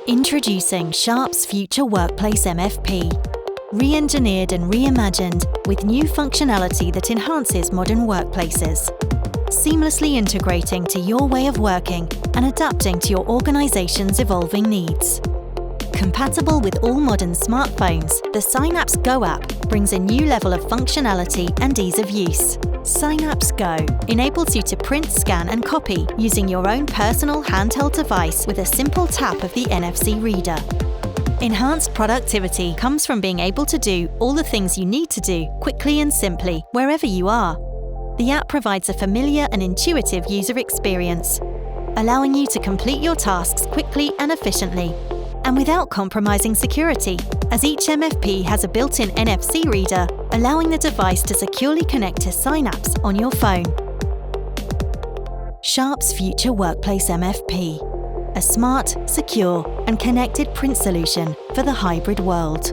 Introducing Sharp's Future Workplace MFP. Re-engineered and reimagined with new functionality that enhances modern workplaces. Seamlessly integrating to your way of working and adapting to your organization's evolving needs. Compatible with all modern smartphones, the Synappx Go app brings a new level of functionality and ease of use. Synappx Go enables you to print, scan and copy using your own personal handheld device with a simple tap of the NFC reader. Enhanced productivity comes from being able to do all the things you need to do quickly and simply, wherever you are. The app provides a familiar and intuitive user experience, allowing you to complete your tasks quickly and efficiently, and without compromising security, as each MFP has a built-in NFC reader, allowing the device to securely connect to Synappx on your phone. Sharp's Future Workplace MFP. A smart, secure, and connected print solution for the hybrid world.